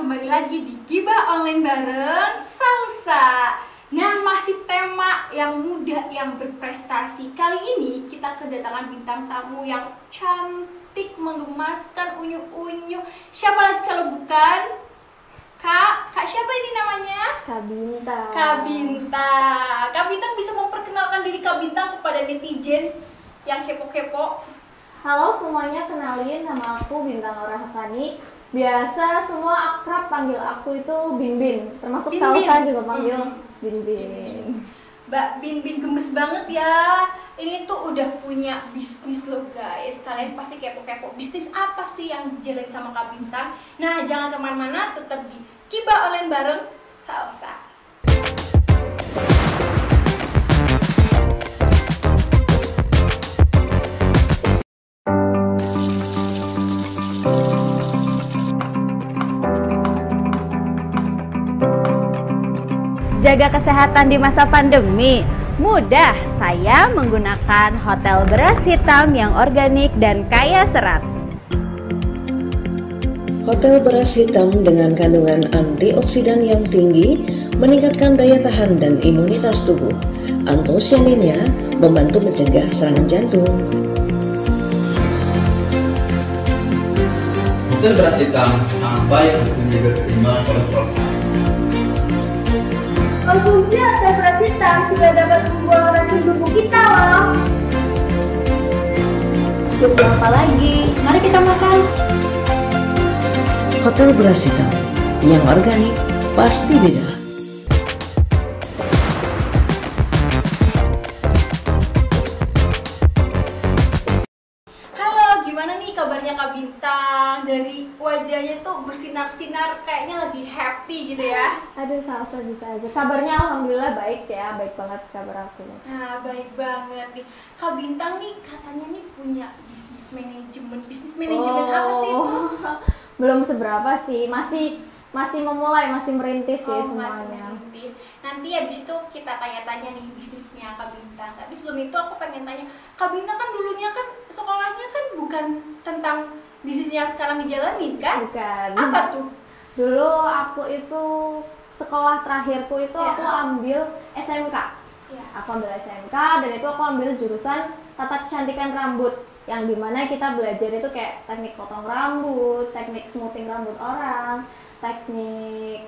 kembali lagi di Gibah Online bareng Salsa. Nah, masih tema yang muda yang berprestasi. Kali ini kita kedatangan bintang tamu yang cantik, menggemaskan, unyu-unyu. Siapa lagi kalau bukan Kak siapa ini namanya? Kak Bintang. Kak Bintang bisa memperkenalkan diri Kak Bintang kepada netizen yang kepo-kepo. Halo semuanya, kenalin nama aku Bintang Aura Hakani. Biasa semua akrab panggil aku itu Bin. Termasuk Bin. Salsa juga panggil Bin. Mbak Bin gemes banget ya. Ini tuh udah punya bisnis loh guys. Kalian pasti kepo-kepo. Bisnis apa sih yang dijalani sama Kak Bintang? Nah, jangan kemana-mana, tetap di Gibah Online bareng Salsa. Jaga kesehatan di masa pandemi. Mudah, saya menggunakan hotel beras hitam yang organik dan kaya serat. Hotel beras hitam dengan kandungan antioksidan yang tinggi meningkatkan daya tahan dan imunitas tubuh. Antosianinnya membantu mencegah serangan jantung. Hotel beras hitam sangat baik untuk menjaga keseimbangan kolesterol sehat. Konsumsi hotel beras hitam juga dapat membuang racun tubuh kita loh. Tunggu apa lagi? Mari kita makan. Hotel beras hitam yang organik pasti beda. Halo, gimana nih kabarnya Kak Bintang? Dari wajahnya tuh bersinar-sinar, kayaknya lagi happy gitu ya. Aduh, Salsa bisa aja. Kabarnya alhamdulillah baik ya, baik banget kabar aku. Nah, baik banget nih. Kak Bintang nih katanya nih punya bisnis manajemen. Bisnis manajemen apa sih itu? Belum seberapa sih, masih memulai, masih merintis sih Masih semuanya. merintis. Nanti habis itu kita tanya-tanya nih bisnisnya Kak Bintang. Tapi sebelum itu aku pengen tanya, Kak Bintang kan dulunya kan sekolahnya kan bukan tentang bisnis yang sekarang dijalani kan? Bukan. Apa tuh? Dulu aku itu sekolah terakhirku itu Ya. aku ambil SMK. Ya. Aku ambil SMK dan itu aku ambil jurusan tata kecantikan rambut, yang dimana kita belajar itu kayak teknik potong rambut, teknik smoothing rambut orang, teknik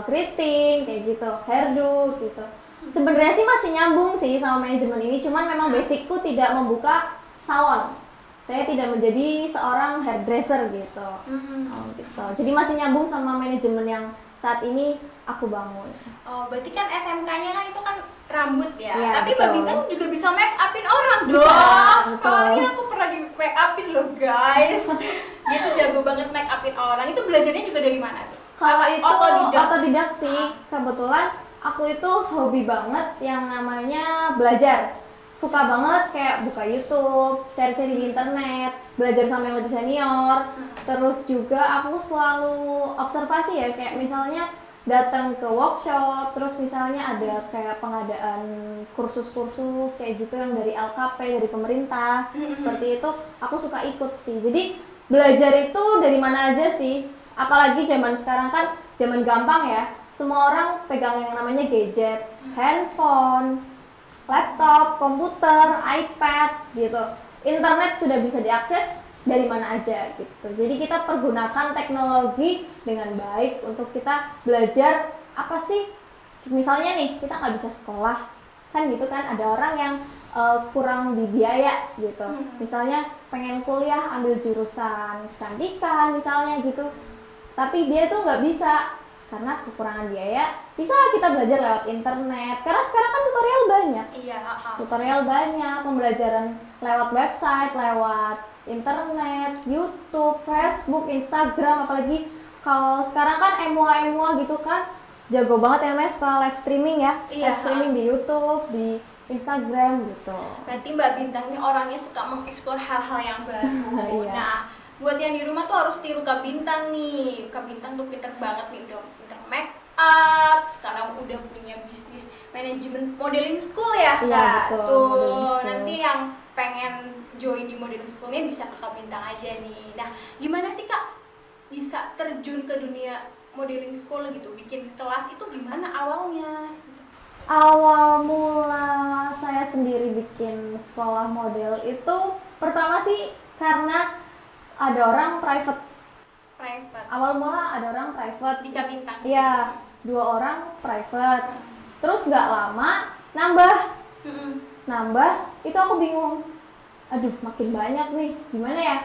keriting kayak gitu, hairdo gitu. Sebenarnya sih masih nyambung sih sama manajemen ini, cuman memang basicku tidak membuka salon. Saya tidak menjadi seorang hairdresser gitu. Gitu. Jadi masih nyambung sama manajemen yang saat ini aku bangun. Oh, berarti kan SMK-nya kan itu kan rambut ya. Iya, Tapi Mbak betul. Bintang juga bisa make upin orang Bisa, dong. betul. Soalnya aku pernah di make upin loh guys. Dia tuh jago banget make upin orang. Itu belajarnya juga dari mana tuh? Kalau Apa itu otodidak? otodidak sih, kebetulan aku itu hobi banget yang namanya belajar. Suka banget kayak buka YouTube, cari-cari di internet, belajar sama yang lebih senior. Terus juga aku selalu observasi ya, kayak misalnya datang ke workshop, terus misalnya ada kayak pengadaan kursus-kursus kayak gitu yang dari LKP, dari pemerintah, seperti itu aku suka ikut sih. Jadi belajar itu dari mana aja sih, apalagi zaman sekarang kan zaman gampang ya, semua orang pegang yang namanya gadget, handphone, laptop, komputer, iPad gitu. Internet sudah bisa diakses dari mana aja gitu. Jadi kita pergunakan teknologi dengan baik untuk kita belajar apa sih. Misalnya nih, kita nggak bisa sekolah, kan gitu kan, ada orang yang kurang di biaya gitu. Misalnya pengen kuliah ambil jurusan kecantikan misalnya gitu, tapi dia tuh nggak bisa karena kekurangan biaya. Bisa kita belajar lewat internet, karena sekarang kan tutorial banyak. Iya, Tutorial banyak, pembelajaran lewat website, lewat internet, YouTube, Facebook, Instagram, apalagi kalau sekarang kan MUA gitu kan jago banget ya Mas, suka live streaming ya. Iya, Live streaming di YouTube, di Instagram gitu. Berarti Mbak Bintang ini orangnya suka mengeksplor hal-hal yang baru. Iya. Nah, buat yang di rumah tuh harus tiru Kak Bintang nih. Kak Bintang tuh pinter banget nih, udah pinter make up, sekarang udah punya bisnis manajemen modeling school ya Iya, Kak. betul, Tuh, modeling school. nanti yang pengen join di modeling schoolnya bisa ke Kak Bintang aja nih. Nah, gimana sih Kak bisa terjun ke dunia modeling school gitu, bikin kelas itu gimana awalnya? Gitu. Awal mula saya sendiri bikin sekolah model itu pertama sih karena ada orang private. Awal mula ada orang private Di Kabintang. Iya, 2 orang private. Terus nggak lama nambah, itu aku bingung. Aduh, makin banyak nih, gimana ya?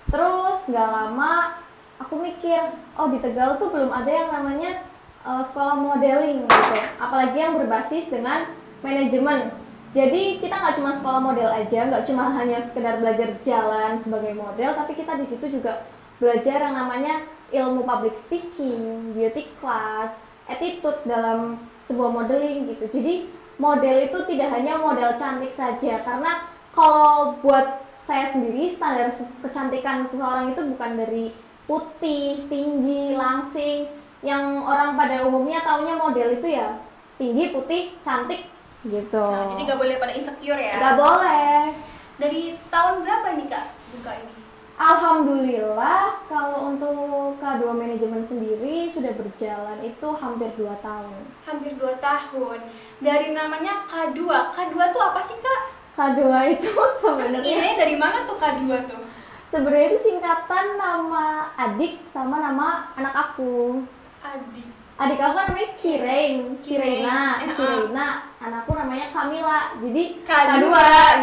Terus nggak lama aku mikir, oh di Tegal tuh belum ada yang namanya sekolah modeling gitu. Apalagi yang berbasis dengan manajemen. Jadi kita nggak cuma sekolah model aja, nggak cuma hanya sekedar belajar jalan sebagai model, tapi kita di situ juga belajar yang namanya ilmu public speaking, beauty class, attitude dalam sebuah modeling gitu. Jadi model itu tidak hanya model cantik saja, karena kalau buat saya sendiri standar kecantikan seseorang itu bukan dari putih, tinggi, langsing. Yang orang pada umumnya taunya model itu ya tinggi, putih, cantik gitu. Nah, jadi nggak boleh pada insecure ya? Nggak boleh. Dari tahun berapa nih Kak buka ini? Alhamdulillah kalau untuk K2 manajemen sendiri sudah berjalan itu hampir 2 tahun. Hampir 2 tahun. Dari namanya K2. K2 tuh apa sih Kak? K2 itu sebenarnya Ini dari mana tuh K2 tuh? sebenarnya itu singkatan nama adik sama nama anak aku. Adik aku kan namanya Kirena, anakku namanya Kamila, jadi K2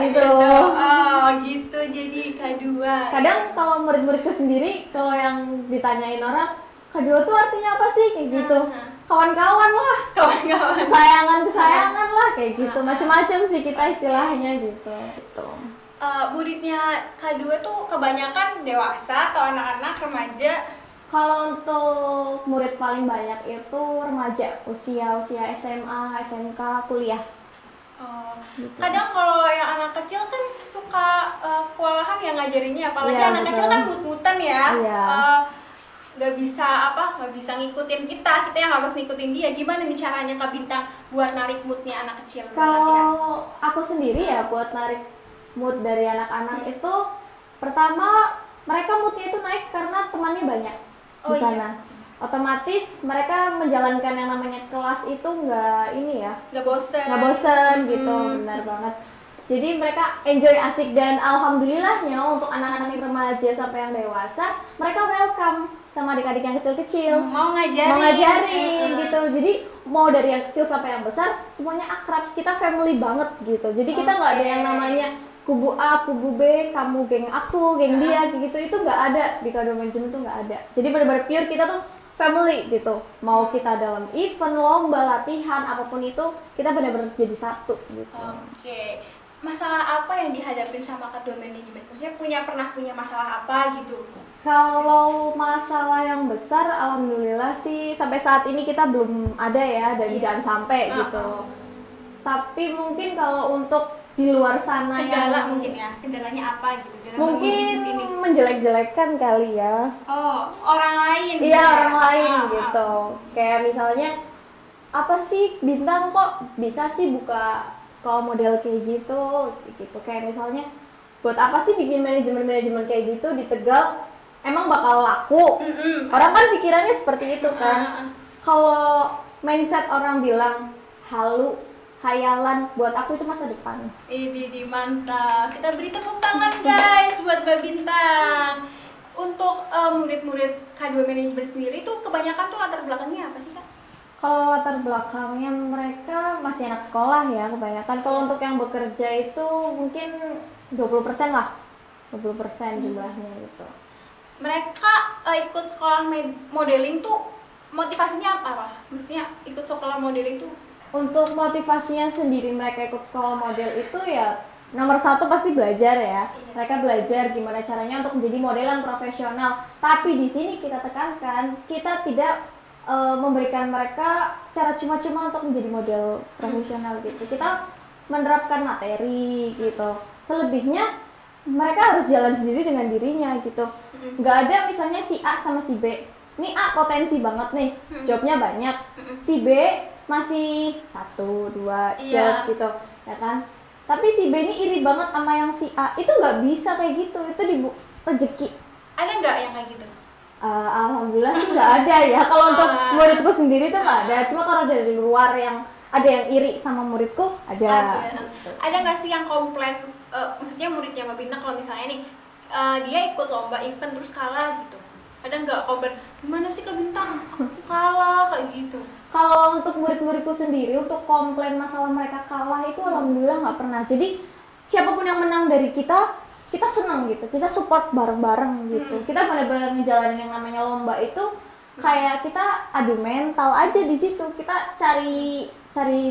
gitu. Oh gitu, jadi K2. Kadang kalau murid-muridku sendiri, kalau yang ditanyain orang, K2 tuh artinya apa sih? Kayak gitu. Kawan-kawan lah, Kawan-kawan. kesayangan lah, kayak gitu. Macam-macam sih kita istilahnya gitu. Muridnya K2 tuh kebanyakan dewasa atau anak-anak, remaja? Kalau untuk murid paling banyak itu remaja, usia SMA, SMK, kuliah. Kadang kalau yang anak kecil kan suka kewalahan ya ngajarinnya, apalagi Iya, anak betul. kecil kan mut-mutan ya. Iya. Nggak bisa ngikutin kita yang harus ngikutin dia. Gimana nih caranya Kak Bintang buat narik moodnya anak kecil buat latihan? Kalau aku sendiri ya buat narik mood dari anak-anak itu, pertama mereka moodnya itu naik karena temannya banyak di sana. Iya. Otomatis mereka menjalankan yang namanya kelas itu Nggak bosen gitu, benar banget. Jadi mereka enjoy, asik, dan alhamdulillahnya untuk anak-anak yang remaja sampai yang dewasa, mereka welcome sama adik-adik yang kecil-kecil. mau ngajarin Gitu. Jadi mau dari yang kecil sampai yang besar semuanya akrab, kita family banget gitu. Jadi kita nggak ada yang namanya kubu A, kubu B, kamu geng aku, geng dia gitu. Itu nggak ada di K2 manajemen tuh, nggak ada. Jadi benar-benar pure kita tuh family gitu. Mau kita dalam event, lomba, latihan, apapun itu, kita benar-benar jadi satu gitu. Oke. Masalah apa yang dihadapin sama K2 manajemen? Maksudnya pernah punya masalah apa gitu? Kalau masalah yang besar, alhamdulillah sih sampai saat ini kita belum ada ya, dan jangan sampai gitu. Tapi mungkin kalau untuk di luar sana kendalanya apa gitu dalam mungkin bisnis ini? menjelek-jelekan kali ya. Orang lain. Iya, orang lain gitu. Kayak misalnya, apa sih Bintang kok bisa sih buka sekolah model kayak gitu. Kayak misalnya, buat apa sih bikin manajemen kayak gitu di Tegal? Emang bakal laku? Orang kan pikirannya seperti itu kan. Kalau mindset orang bilang halu, khayalan, buat aku itu masa depan. Ini mantap. Kita beri tepuk tangan guys buat Mbak Bintang. Untuk murid-murid K2 manajemen sendiri tuh kebanyakan tuh latar belakangnya apa sih Kak? Kalau latar belakangnya mereka masih anak sekolah ya kebanyakan. Kalau untuk yang bekerja itu mungkin 20% lah, 20% jumlahnya gitu. Mereka ikut sekolah modeling tuh motivasinya apa Pak? Maksudnya ikut sekolah modeling tuh? Untuk motivasinya sendiri mereka ikut sekolah model itu ya nomor 1 pasti belajar ya. Mereka belajar gimana caranya untuk menjadi model yang profesional. Tapi di sini kita tekankan, kita tidak memberikan mereka secara cuma-cuma untuk menjadi model profesional gitu. Kita menerapkan materi gitu. Selebihnya mereka harus jalan sendiri dengan dirinya gitu. Nggak ada misalnya si A sama si B. Ini A potensi banget nih, jobnya banyak. Si B masih 1, 2 job gitu, ya kan? Tapi si B ini iri banget sama yang si A. Itu nggak bisa kayak gitu. Itu rezeki. Ada nggak yang kayak gitu? Alhamdulillah sih nggak ada ya. Kalau untuk muridku sendiri tuh nggak ada. Cuma kalau dari luar yang ada yang iri sama muridku ada. Ada nggak sih yang komplain? Maksudnya muridnya Mbak Bintang kalau misalnya nih dia ikut lomba event terus kalah gitu. Ada nggak komplain? Gimana sih Kak Bintang? Aku kalah kayak gitu. Kalau untuk murid-muridku sendiri untuk komplain masalah mereka kalah itu alhamdulillah nggak pernah. Jadi siapapun yang menang dari kita senang gitu, kita support bareng-bareng gitu. Kita benar-benar ngejalanin yang namanya lomba itu kayak kita adu mental aja di situ. Kita cari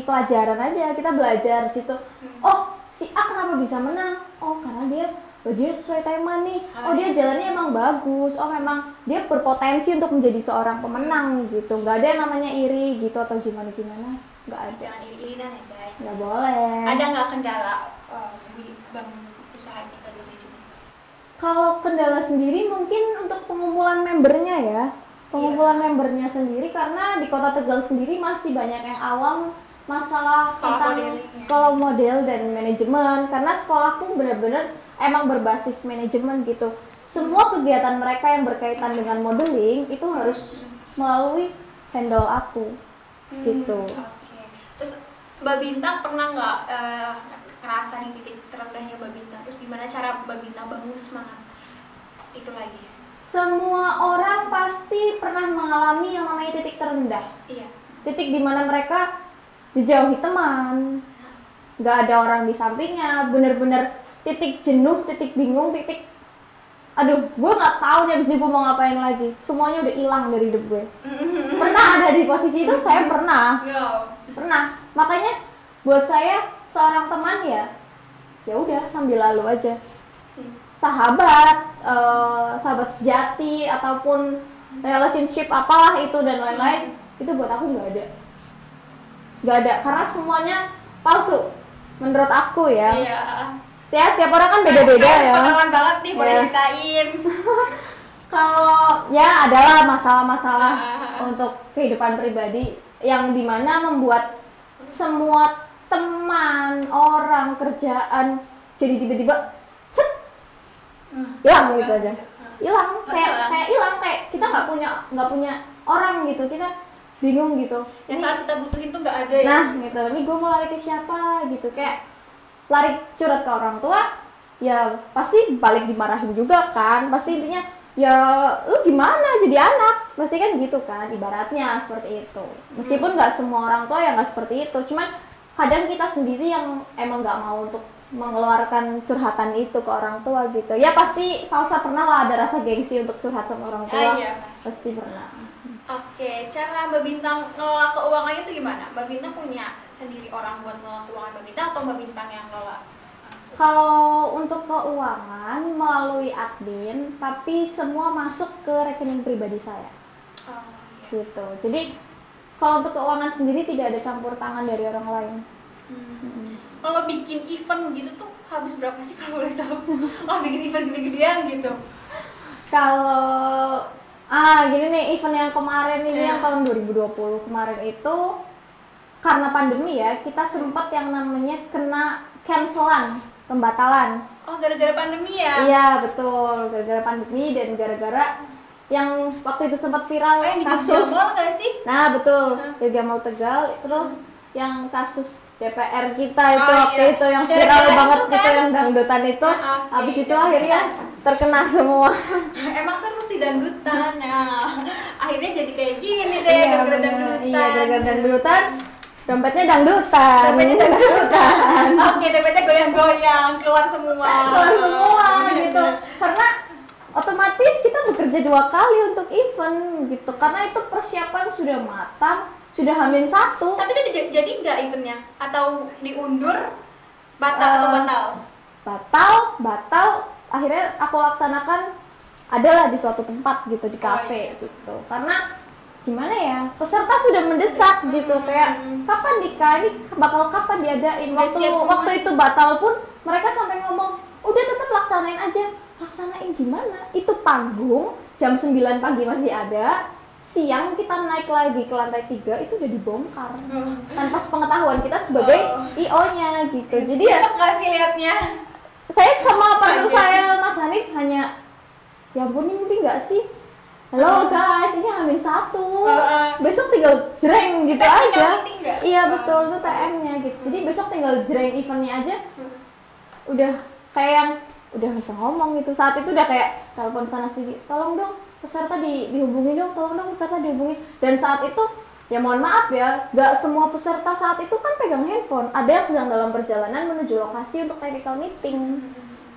pelajaran aja, kita belajar di situ. Oh, si A kenapa bisa menang? Oh, karena dia sesuai tema nih. Oh, dia jalannya emang bagus. Oh, memang dia berpotensi untuk menjadi seorang pemenang gitu. Nggak ada yang namanya iri gitu atau gimana-gimana. Nggak ada. Jangan iri-irian ya guys. Nggak boleh. Ada nggak kendala bangun usaha ini Kak Doni juga? Kalau kendala sendiri mungkin untuk pengumpulan membernya ya. Pengumpulan membernya sendiri karena di Kota Tegal sendiri masih banyak yang awam masalah tentang sekolah model dan manajemen, karena sekolahku benar-benar emang berbasis manajemen gitu. Semua kegiatan mereka yang berkaitan dengan modeling itu harus melalui handle aku gitu. Oke. Terus Mbak Bintang pernah nggak ngerasa nih titik terendahnya Mbak Bintang? Terus gimana cara Mbak Bintang bangun semangat itu lagi? Semua orang pasti pernah mengalami yang namanya titik terendah. Iya. Titik dimana mereka dijauhi teman, nggak ada orang di sampingnya, bener-bener titik jenuh, titik bingung, titik aduh, gue nggak tahu nih abis ini gue mau ngapain lagi. Semuanya udah hilang dari hidup gue. Pernah ada di posisi itu, saya pernah. Pernah. Makanya buat saya seorang teman ya udah sambil lalu aja. Sahabat, sahabat sejati ataupun relationship apalah itu dan lain-lain, itu buat aku nggak ada, karena semuanya palsu menurut aku ya. Iya. Setiap orang kan beda-beda ya. Pengalaman banget nih, boleh ceritain. Kalau ya adalah masalah-masalah untuk kehidupan pribadi yang dimana membuat semua teman, orang, kerjaan jadi tiba-tiba hilang gitu aja. Hilang kayak hilang, kayak kita nggak punya orang gitu. Kita bingung gitu. Yang saat kita butuhin tuh nggak ada ya. Nah, gitu. Ini gue mau lari ke siapa gitu, kayak lari curhat ke orang tua, ya pasti balik dimarahin juga kan. Pasti intinya ya lu gimana jadi anak, pasti kan gitu kan, ibaratnya seperti itu. Meskipun nggak semua orang tua yang nggak seperti itu, cuman kadang kita sendiri yang emang nggak mau untuk mengeluarkan curhatan itu ke orang tua gitu. Ya pasti salsa pernah lah ada rasa gengsi untuk curhat sama orang tua. Iya, pasti pernah. Oke, cara Mbak Bintang ngelola keuangannya itu gimana? Mbak Bintang punya sendiri orang buat ngelola keuangan Mbak Bintang atau Mbak Bintang yang ngelola? Kalau untuk keuangan melalui admin, tapi semua masuk ke rekening pribadi saya. Gitu. Jadi kalau untuk keuangan sendiri tidak ada campur tangan dari orang lain. Kalau bikin event gitu tuh habis berapa sih kalau boleh tahu? Oh, bikin event gede-gedean gitu. Kalau gini nih, event yang kemarin ini yang tahun 2020 kemarin itu karena pandemi ya, kita sempat yang namanya kena cancelan, pembatalan. Oh, gara-gara pandemi ya? Iya, betul. Gara-gara pandemi dan gara-gara yang waktu itu sempat viral kasus. Nggak sih? Nah, betul. Yoga Mall Tegal, terus yang kasus DPR kita itu waktu itu yang viral banget kan? Gitu, yang dangdutan itu. Habis itu akhirnya terkena semua. Emang seru sih dangdutan. Nah, akhirnya jadi kayak gini deh, gara-gara dangdutan. Iya, gara-gara dangdutan. Dompetnya dangdutan. Oke, dompetnya goyang-goyang, keluar semua gitu. Karena otomatis kita bekerja 2 kali untuk event gitu. Karena itu persiapan sudah matang, sudah H-1. Tapi itu jadi nggak eventnya? Atau diundur? Batal? Akhirnya aku laksanakan adalah di suatu tempat gitu, di kafe gitu. Karena gimana ya, peserta sudah mendesak gitu, kayak kapan nikah, ini bakal kapan diadain. Waktu itu batal pun mereka sampai ngomong udah tetap laksanain aja. Laksanain gimana? Itu panggung jam 9 pagi masih ada, siang kita naik lagi ke lantai 3 itu udah dibongkar tanpa sepengetahuan kita sebagai IO-nya gitu. Jadi ya nggak sih liatnya? Saya sama partner saya Mas Hanif hanya ya ampun, ini mungkin nggak sih halo guys, ini H-1, besok tinggal jreng gitu aja. Iya betul, itu TM-nya gitu. Jadi besok tinggal jreng eventnya aja, udah kayak yang udah bisa ngomong gitu. Saat itu udah kayak telepon sana sini, tolong dong peserta dihubungi dong, tolong dong peserta dihubungi. Dan saat itu ya mohon maaf ya, gak semua peserta saat itu kan pegang handphone. Ada yang sedang dalam perjalanan menuju lokasi untuk technical meeting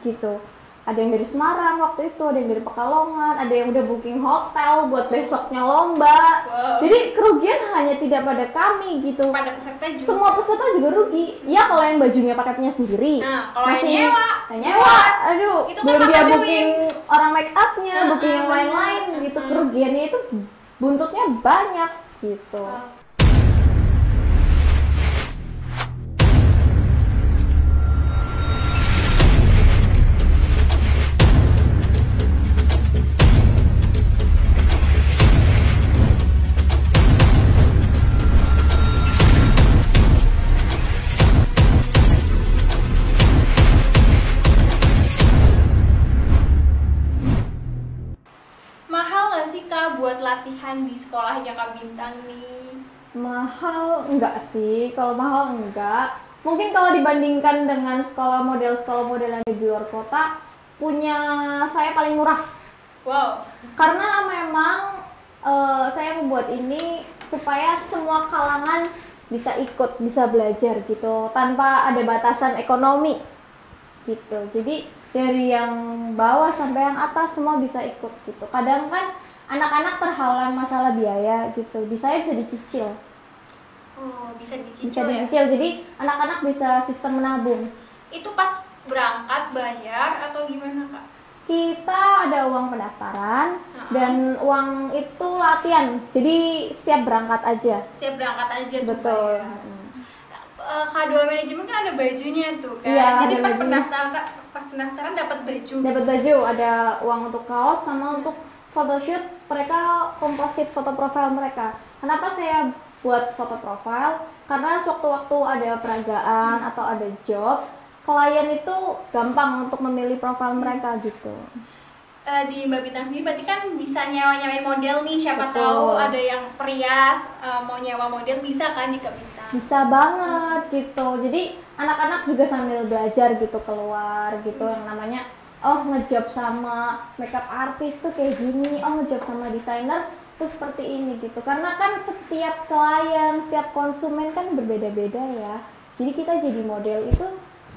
gitu. Ada yang dari Semarang waktu itu, ada yang dari Pekalongan, ada yang udah booking hotel buat besoknya lomba. Jadi kerugian hanya tidak pada kami gitu. Pada peserta juga. Semua peserta juga rugi. Ya kalau yang bajunya paketnya sendiri. Nah, kalau masih yang nyewa, aduh, itu kan belum dia tambah booking orang make upnya, booking yang bener. lain-lain gitu. Kerugiannya itu buntutnya banyak gitu. Mahal nggak sih Kak buat latihan di sekolahnya Kak Bintang nih? Mahal enggak sih, kalau mahal enggak. Mungkin kalau dibandingkan dengan sekolah model yang di luar kota, punya saya paling murah. Wow. Karena memang saya membuat ini supaya semua kalangan bisa ikut, bisa belajar gitu, tanpa ada batasan ekonomi gitu. Jadi dari yang bawah sampai yang atas semua bisa ikut gitu. Kadang kan anak-anak terhalang masalah biaya gitu, di saya bisa dicicil. Oh, bisa dicicil Bisa ya? dicicil, jadi anak-anak bisa sistem menabung. Itu pas berangkat bayar atau gimana Kak? Kita ada uang pendaftaran dan uang itu latihan, jadi setiap berangkat aja. Setiap berangkat aja tuh Betul. bayar. K2 manajemen kan ada bajunya tuh kan. Iya, Jadi ada pas bajunya. pendaftaran dapat baju. Dapat baju, ada uang untuk kaos sama untuk photoshoot. Mereka komposit foto profil mereka. Kenapa saya buat foto profil? Karena sewaktu-waktu ada peragaan atau ada job, klien itu gampang untuk memilih profil mereka gitu. Di Mbak Bintang sendiri berarti kan bisa nyewa-nyewain model nih, siapa Betul. tahu ada yang perias mau nyewa model, bisa kan di Kak Bintang? Bisa banget gitu. Jadi anak-anak juga sambil belajar gitu keluar gitu, yang namanya oh ngejob sama makeup artist tuh kayak gini, oh ngejob sama desainer tuh seperti ini gitu. Karena kan setiap klien, setiap konsumen kan berbeda-beda ya. Jadi kita jadi model itu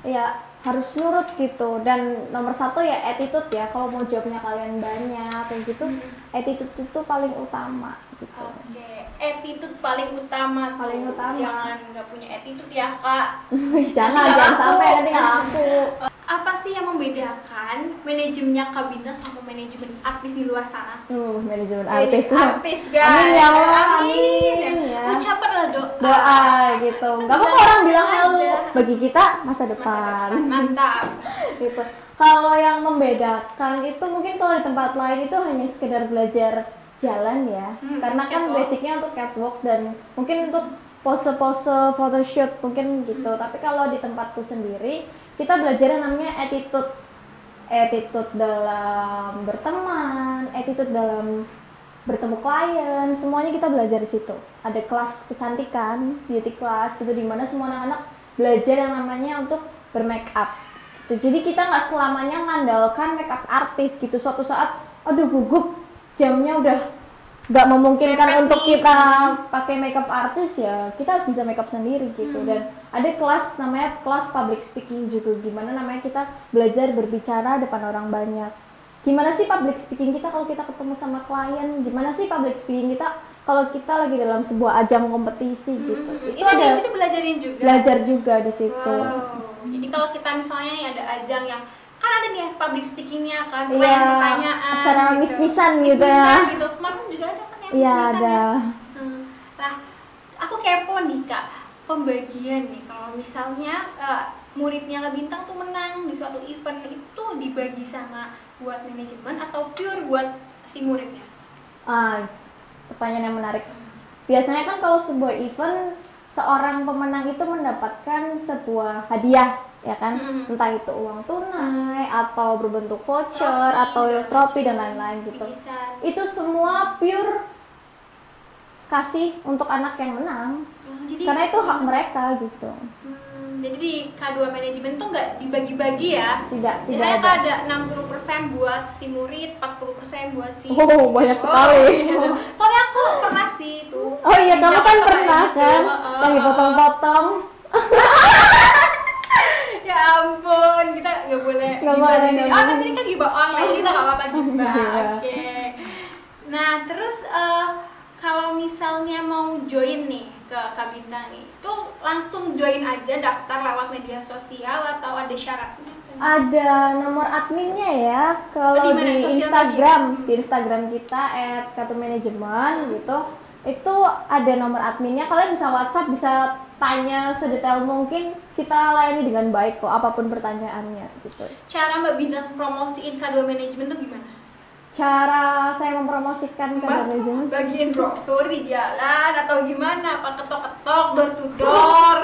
ya harus nurut gitu. Dan nomor satu ya attitude ya, kalau mau jobnya kalian banyak kayak gitu, attitude itu paling utama gitu. Oke, attitude paling utama. tuh. Paling utama. Jangan nggak punya attitude ya Kak. jangan sampai nanti nggak laku. Apa sih yang membedakan manajemennya Kak Bintang sama manajemen artis di luar sana? Manajemen Artis artis guys. Amin ya Allah, Amin. amin ya. Ucapan lah doa. Doa gitu. Gak apa-apa orang bilang Aja. halo, bagi kita masa depan. Mantap. Gitu. Kalau yang membedakan itu mungkin kalau di tempat lain itu hanya sekedar belajar jalan ya. Karena kan catwalk. basicnya untuk catwalk dan mungkin untuk pose-pose photoshoot mungkin gitu. Tapi kalau di tempatku sendiri kita belajar yang namanya attitude dalam berteman, attitude dalam bertemu klien, semuanya kita belajar di situ. Ada kelas kecantikan, beauty class gitu, dimana semua anak-anak belajar yang namanya untuk bermake up gitu. Jadi kita nggak selamanya mengandalkan makeup artis gitu. Suatu saat aduh gugup, jamnya udah nggak memungkinkan Mepet untuk nih. kita pakai makeup artis, ya kita harus bisa makeup sendiri gitu. Dan ada kelas namanya kelas public speaking juga, gimana namanya kita belajar berbicara depan orang banyak. Gimana sih public speaking kita kalau kita ketemu sama klien, gimana sih public speaking kita kalau kita lagi dalam sebuah ajang kompetisi gitu. Itu di situ belajarin juga. Belajar juga di situ. Wow. Jadi kalau kita misalnya nih ada ajang yang kan ada nih public speakingnya kan, Iya, banyak pertanyaan. acara gitu. mis-misan gitu ya. Mis-misan gitu. Kemarin juga ada kan yang Iya mis-misan ada. ya. Nah, aku kepo nih Kak, pembagian nih kalau misalnya muridnya Kak Bintang tuh menang di suatu event, itu dibagi sama buat manajemen atau pure buat si muridnya? Pertanyaan yang menarik. Biasanya kan kalau sebuah event, seorang pemenang itu mendapatkan sebuah hadiah, ya kan? Entah itu uang tunai atau berbentuk voucher atau trofi dan lain-lain gitu. Bingkisan. itu semua pure kasih untuk anak yang menang. Jadi, Karena itu hak mereka gitu. Jadi di K2 manajemen tuh nggak dibagi-bagi ya? Tidak Misalnya ada. ada 60% buat si murid, 40% buat si Oh, banyak sekali. Soalnya aku pernah sih itu. Oh iya, kamu kan Jakarta pernah gitu. kan yang dipotong-potong. Ya ampun, kita nggak boleh Nggak gibah boleh, di sini. nggak Oh, boleh. tapi ini kan gibah online, kita nggak apa-apa gibah. Iya. Oke. Nah, terus kalau misalnya mau join nih ke Kabintang nih, itu langsung join aja daftar lewat media sosial atau ada syaratnya? Ada nomor adminnya ya. Kalau Di mana? di Sosial Instagram, kita @k2manajemen gitu. Itu ada nomor adminnya. Kalian bisa WhatsApp, bisa tanya sedetail mungkin. Kita layani dengan baik kok, apapun pertanyaannya gitu. Cara Mbak Bintang promosiin K2 manajemen tuh gimana? Cara saya mempromosikan K2 manajemen, Bagiin brosur di jalan atau gimana? Apa ketok-ketok, door to door?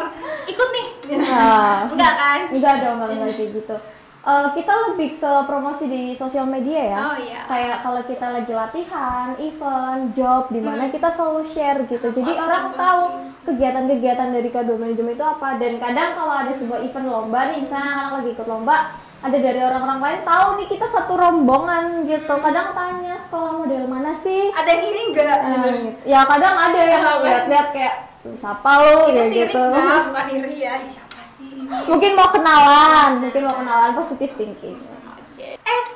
Ikut nih? Nah. Enggak kan? enggak dong, enggak kayak gitu. Kita lebih ke promosi di sosial media ya. Oh iya. Kayak kalau kita lagi latihan, event, job, di mana kita selalu share gitu. Jadi Pasti, orang pasti. tahu kegiatan-kegiatan dari K2 manajemen itu apa. Dan kadang kalau ada sebuah event lomba nih, misalnya anak lagi ikut lomba, ada dari orang-orang lain tahu nih kita satu rombongan gitu. Kadang tanya sekolah model mana sih? Ada yang iri nggak? Gitu. Ya kadang ada yang Apa? lihat-lihat kayak siapa lo Itu kayak sih iri gitu. nggak? Bukan iri ya. Siapa sih ini? Mungkin mau kenalan, positive thinking.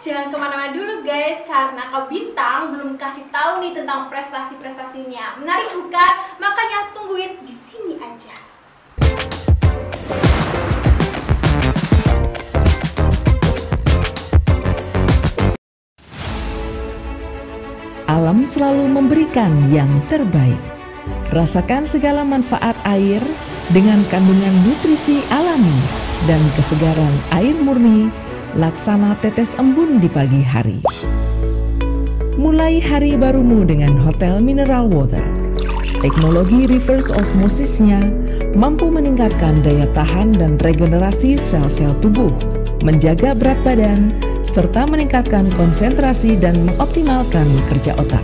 Jangan kemana-mana dulu guys, karena Kak Bintang belum kasih tahu nih tentang prestasi-prestasinya. Menarik bukan? Makanya tungguin di sini aja. Alam selalu memberikan yang terbaik. Rasakan segala manfaat air dengan kandungan nutrisi alami dan kesegaran air murni, laksana tetes embun di pagi hari. Mulai hari barumu dengan Hotel Mineral Water. Teknologi reverse osmosisnya mampu meningkatkan daya tahan dan regenerasi sel-sel tubuh, menjaga berat badan, serta meningkatkan konsentrasi dan mengoptimalkan kerja otak.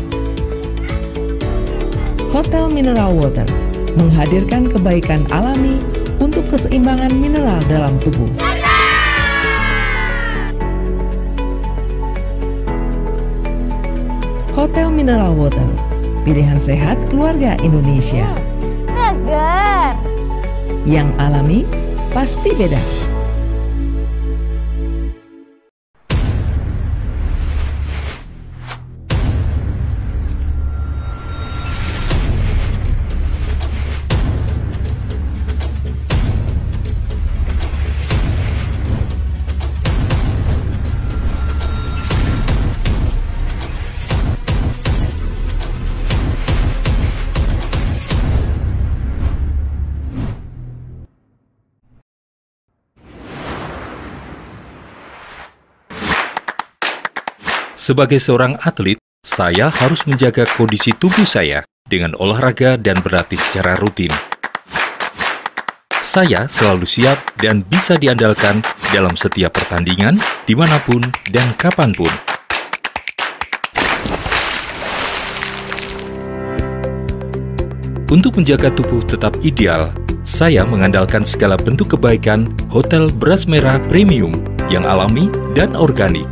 Hotel Mineral Water menghadirkan kebaikan alami untuk keseimbangan mineral dalam tubuh. Hotel Mineral Water, pilihan sehat keluarga Indonesia. Seger. Yang alami pasti beda. Sebagai seorang atlet, saya harus menjaga kondisi tubuh saya dengan olahraga dan berlatih secara rutin. Saya selalu siap dan bisa diandalkan dalam setiap pertandingan, dimanapun dan kapanpun. Untuk menjaga tubuh tetap ideal, saya mengandalkan segala bentuk kebaikan Hotel Beras Merah Premium yang alami dan organik.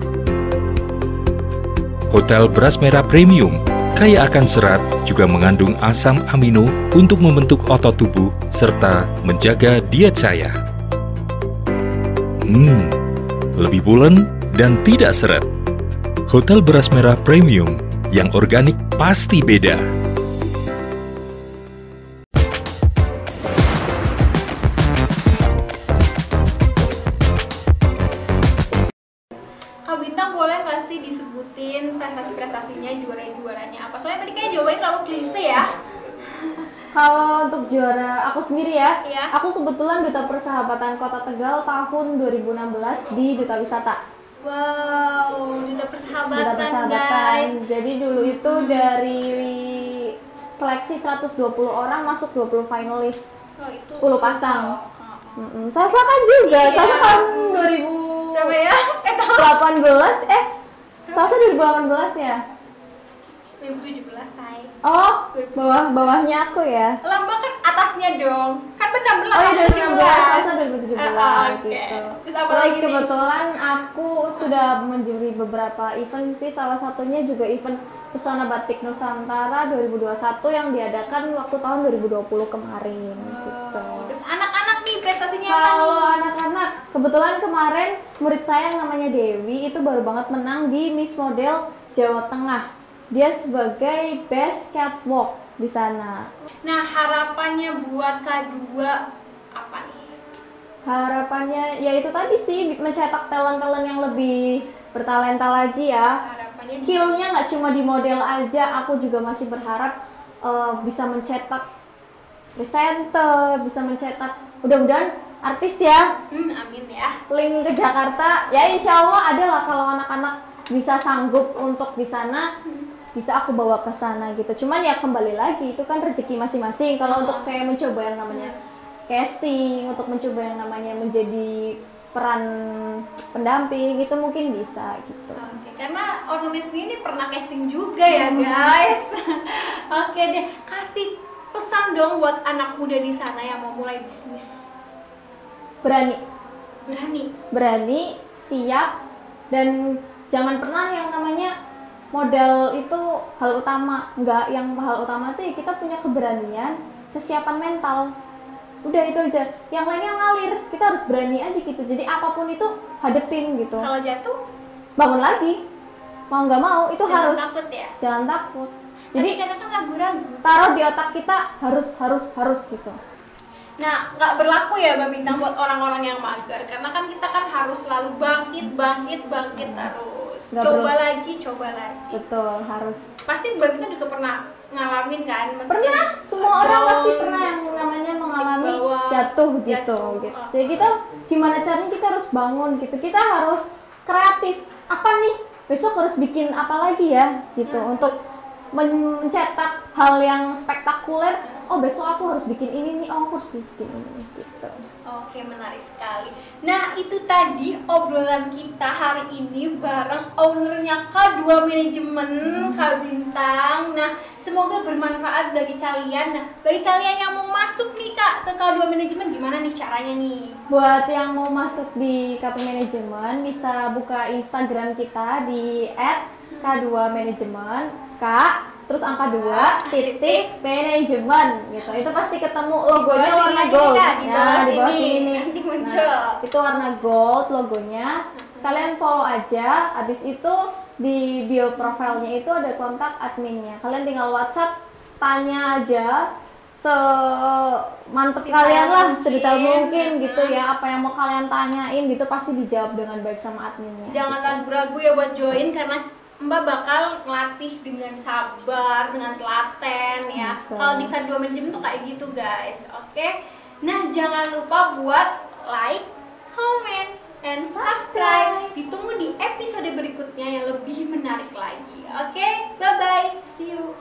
Hotel Beras Merah Premium kaya akan serat, juga mengandung asam amino untuk membentuk otot tubuh serta menjaga diet saya. Lebih pulen dan tidak seret. Hotel Beras Merah Premium yang organik pasti beda. Kak Bintang boleh nggak sih disebutin prestasi-prestasinya, juara-juaranya apa? Soalnya tadi kayak jawabannya terlalu klise ya. Kalau untuk juara aku sendiri ya, Iya. aku kebetulan Duta Persahabatan Kota Tegal tahun 2016 di Duta Wisata. Wow, Duta Persahabatan, Duta Persahabatan. guys. Jadi dulu itu dari seleksi 120 orang masuk 20 finalis. Oh, itu 10 pasang. Oh. Salsa kan juga, Iya. Salsa tahun Berapa ya? 2018, Salsa 2018 ya? 2017 say. Oh, bawahnya aku ya. Lamba kan atasnya dong. Kan benar Oh iya 2016, 2017 Oke. gitu. Terus apa Terus lagi nih? kebetulan aku sudah menjuri beberapa event sih, salah satunya juga event Pesona Batik Nusantara 2021 yang diadakan waktu tahun 2020 kemarin gitu. Terus anak-anak nih prestasinya apa Kalau nih? anak-anak, kebetulan kemarin murid saya yang namanya Dewi itu baru banget menang di Miss Model Jawa Tengah. Dia sebagai Best Catwalk di sana. Nah, harapannya buat K2 apa nih? Harapannya ya itu tadi sih, mencetak talent-talent yang lebih bertalenta lagi ya. Harapannya Skillnya nggak cuma di model aja, aku juga masih berharap bisa mencetak presenter, bisa mencetak mudah-mudahan artis ya. Amin ya. Link ke Jakarta ya, insya Allah ada lah kalau anak-anak bisa sanggup untuk di sana, bisa aku bawa ke sana gitu. Cuman ya kembali lagi itu kan rezeki masing-masing. Kalau untuk kayak mencoba yang namanya casting, untuk mencoba yang namanya menjadi peran pendamping itu mungkin bisa gitu. Oke, karena Onuli sendiri pernah casting juga ya guys. Oke deh, kasih pesan dong buat anak muda di sana yang mau mulai bisnis. Berani, siap, dan jangan pernah yang namanya modal itu hal utama. Enggak, yang hal utama itu ya kita punya keberanian, kesiapan mental. Udah itu aja, yang lainnya ngalir. Kita harus berani aja gitu, jadi apapun itu hadepin gitu. Kalau jatuh Bangun lagi, mau nggak mau itu jangan harus. takut ya. Jangan takut. Jadi Jadi kadang kan ragu-ragu. taruh di otak kita harus gitu. Nah, nggak berlaku ya Mbak Bintang buat orang-orang yang mager, karena kan kita kan harus selalu bangkit terus. Nggak Coba perlu. lagi. Betul, harus. Pasti Mbak Bintang juga pernah ngalamin kan? Maksudnya Pernah, semua orang down, pasti pernah yang namanya mengalami di bawah, jatuh gitu. jatuh. Jadi kita gimana caranya kita harus bangun gitu. Kita harus kreatif. Apa nih? Besok harus bikin apa lagi ya gitu untuk mencetak hal yang spektakuler. Oh, besok aku harus bikin ini nih. Oh, aku harus bikin ini gitu. Oke, menarik sekali. Nah, itu tadi obrolan kita hari ini bareng ownernya K2 Manajemen, Kak Bintang. Nah, semoga bermanfaat bagi kalian. Nah, bagi kalian yang mau masuk nih Kak ke K2 Manajemen, gimana nih caranya nih? Buat yang mau masuk di K2 Manajemen bisa buka Instagram kita di @K2Manajemen, terus angka 2 titik manajemen gitu. Itu pasti ketemu logonya warna gold. Ya, di bawah sini. Nanti muncul. Nah, itu warna gold logonya. Kalian follow aja. Habis itu di bio profilnya itu ada kontak adminnya. Kalian tinggal WhatsApp, tanya aja semantep kalian lah, sedetail mungkin gitu ya. Apa yang mau kalian tanyain gitu pasti dijawab dengan baik sama adminnya. Jangan ragu-ragu ya buat join, karena Mbak bakal ngelatih dengan sabar, dengan telaten ya. Betul. Kalau di K2 Manajemen tuh kayak gitu guys. Oke. Nah, jangan lupa buat like, comment, and subscribe. Ditunggu di episode berikutnya yang lebih menarik lagi. Oke, bye bye. See you.